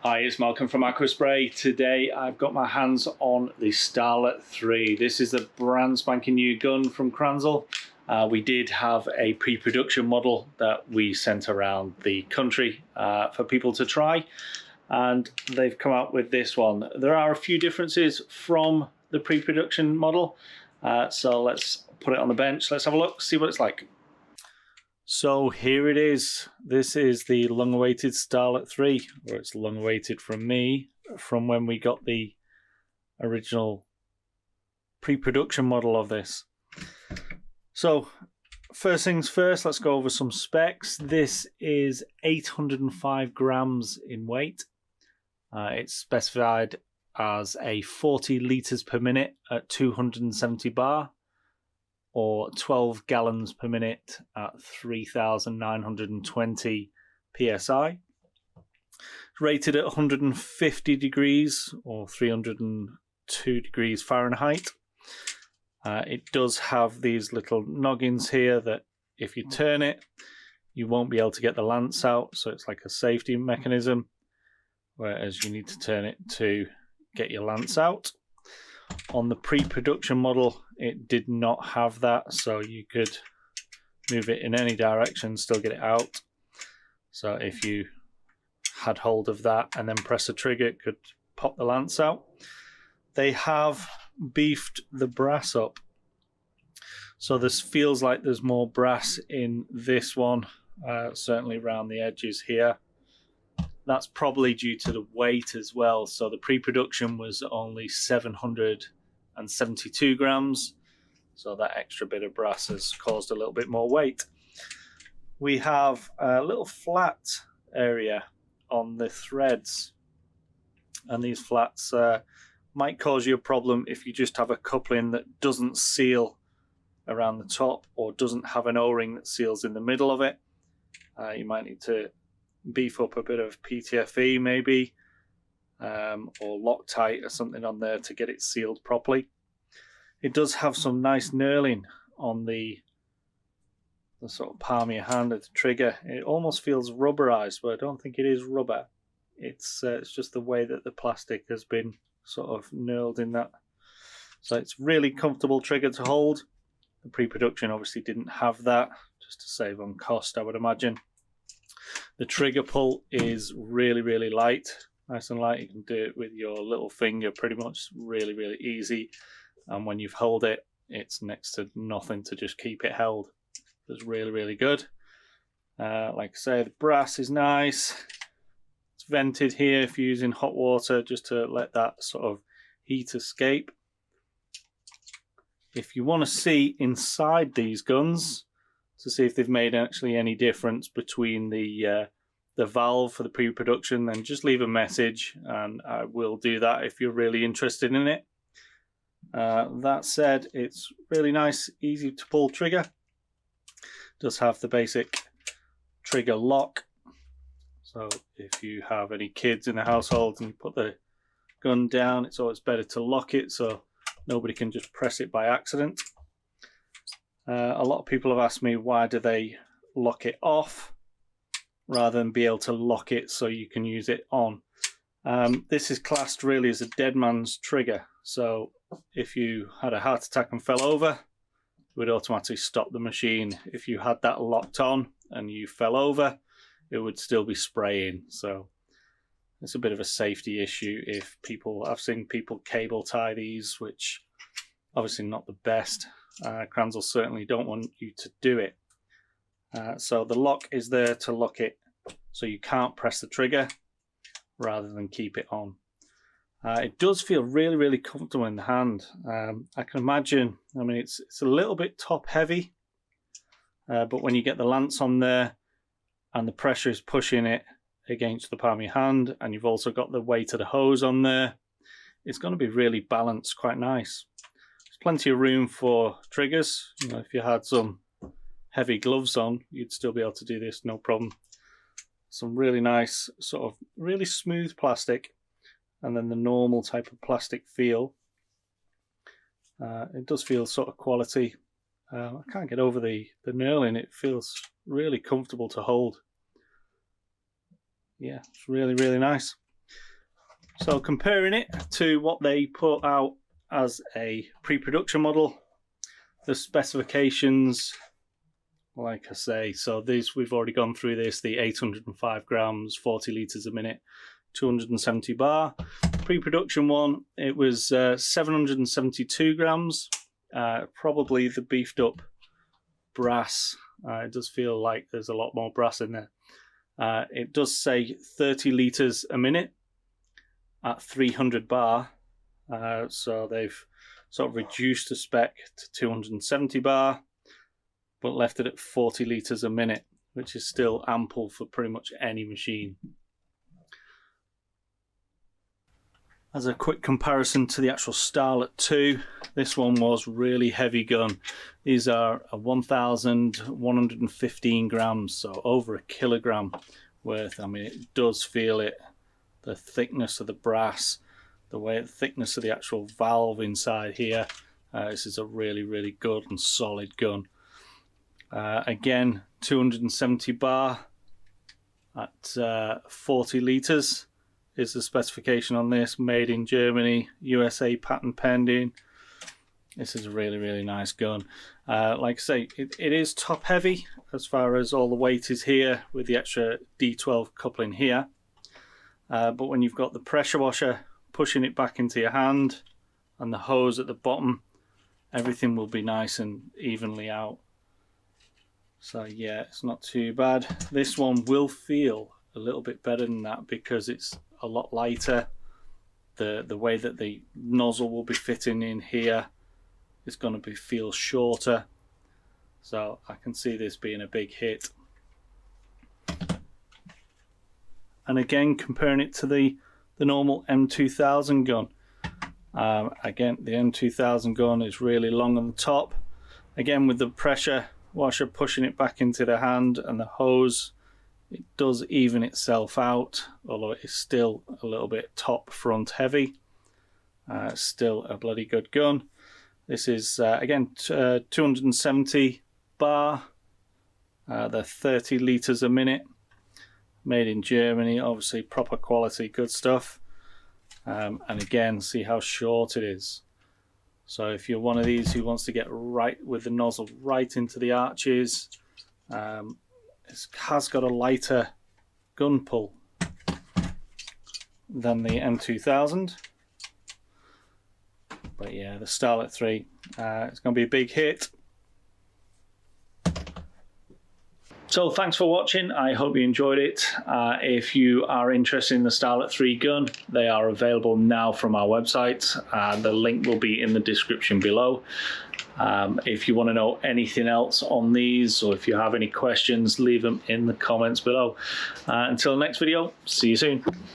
Hi, it's Malcolm from Aquaspray. Today I've got my hands on the Starlet 3. This is a brand spanking new gun from Kranzle. We did have a pre-production model that we sent around the country for people to try, and they've come out with this one. There are a few differences from the pre-production model, so let's put it on the bench. Let's have a look, see what it's like. So here it is. This is the long-awaited Starlet 3, or it's long-awaited from me, from when we got the original pre-production model of this. So first things first, let's go over some specs. This is 805 grams in weight. It's specified as a 40 litres per minute at 270 bar, or 12 gallons per minute at 3,920 psi. It's rated at 150 degrees or 302 degrees Fahrenheit. It does have these little noggins here that if you turn it, you won't be able to get the lance out, so it's like a safety mechanism, whereas you need to turn it to get your lance out. On the pre-production model, it did not have that, so you could move it in any direction, still get it out. So if you had hold of that and then press the trigger, it could pop the lance out. They have beefed the brass up, so this feels like there's more brass in this one, certainly around the edges here. That's probably due to the weight as well. So the pre-production was only 772 grams. So that extra bit of brass has caused a little bit more weight. We have a little flat area on the threads. And these flats might cause you a problem if you just have a coupling that doesn't seal around the top or doesn't have an O-ring that seals in the middle of it. You might need to beef up a bit of PTFE maybe, or Loctite or something on there to get it sealed properly. It does have some nice knurling on the sort of palm of your hand of the trigger. It almost feels rubberized, but I don't think it is rubber. It's just the way that the plastic has been sort of knurled in that. So it's really comfortable trigger to hold. The pre-production obviously didn't have that, just to save on cost, I would imagine. The trigger pull is really light, nice and light. You can do it with your little finger pretty much, really easy. And when you've held it, it's next to nothing to just keep it held. It's really good. Like I say, the brass is nice. It's vented here if you're using hot water, just to let that sort of heat escape. If you want to see inside these guns, to see if they've made actually any difference between the valve for the pre-production, then just leave a message and I will do that if you're really interested in it. That said, it's really nice, easy to pull trigger. It does have the basic trigger lock, so if you have any kids in the household and you put the gun down, it's always better to lock it so nobody can just press it by accident. A lot of people have asked me, why do they lock it off rather than be able to lock it so you can use it on? This is classed really as a dead man's trigger. So if you had a heart attack and fell over, it would automatically stop the machine. If you had that locked on and you fell over, it would still be spraying. So it's a bit of a safety issue. I've seen people cable tie these, which obviously not the best. Kranzle certainly don't want you to do it. So the lock is there to lock it so you can't press the trigger rather than keep it on. It does feel really comfortable in the hand. I can imagine, I mean, it's a little bit top heavy, but when you get the lance on there and the pressure is pushing it against the palm of your hand, and you've also got the weight of the hose on there, it's going to be really balanced, quite nice. There's plenty of room for triggers. You know, if you had some heavy gloves on, you'd still be able to do this, no problem. Some really nice, sort of really smooth plastic, and then the normal type of plastic feel. It does feel sort of quality. I can't get over the knurling. It feels really comfortable to hold. Yeah, it's really nice. So comparing it to what they put out as a pre-production model, the specifications, like I say, so these, we've already gone through this, the 805 grams, 40 litres a minute, 270 bar. Pre-production one, it was 772 grams, probably the beefed up brass. It does feel like there's a lot more brass in there. It does say 30 litres a minute at 300 bar, so they've sort of reduced the spec to 270 bar, but left it at 40 litres a minute, which is still ample for pretty much any machine. As a quick comparison to the actual Starlet 2, this one was really heavy gun. These are 1,115 grams, so over a kilogram worth. I mean, it does feel it. The thickness of the brass, the thickness of the actual valve inside here. This is a really, really good and solid gun. Again, 270 bar at 40 litres is the specification on this. Made in Germany, USA patent pending. This is a really, really nice gun. Like I say, it is top heavy as far as all the weight is here with the extra D12 coupling here. But when you've got the pressure washer pushing it back into your hand and the hose at the bottom, everything will be nice and evenly out. So yeah, it's not too bad. This one will feel a little bit better than that because it's a lot lighter. The way that the nozzle will be fitting in here is going to feel shorter. So I can see this being a big hit. And again, comparing it to the normal M2000 gun. Again, the M2000 gun is really long on the top. Again, with the pressure washer pushing it back into the hand and the hose, it does even itself out, although it's still a little bit top front heavy. Still a bloody good gun. This is again 270 bar, they're 30 litres a minute, made in Germany, obviously proper quality, good stuff. And again, see how short it is. So if you're one of these who wants to get right with the nozzle right into the arches, it has got a lighter gun pull than the M2000. But yeah, the Starlet 3, it's going to be a big hit. So thanks for watching. I hope you enjoyed it. If you are interested in the Starlet 3 gun, they are available now from our website. The link will be in the description below. If you want to know anything else on these, or if you have any questions, leave them in the comments below. Until the next video, see you soon.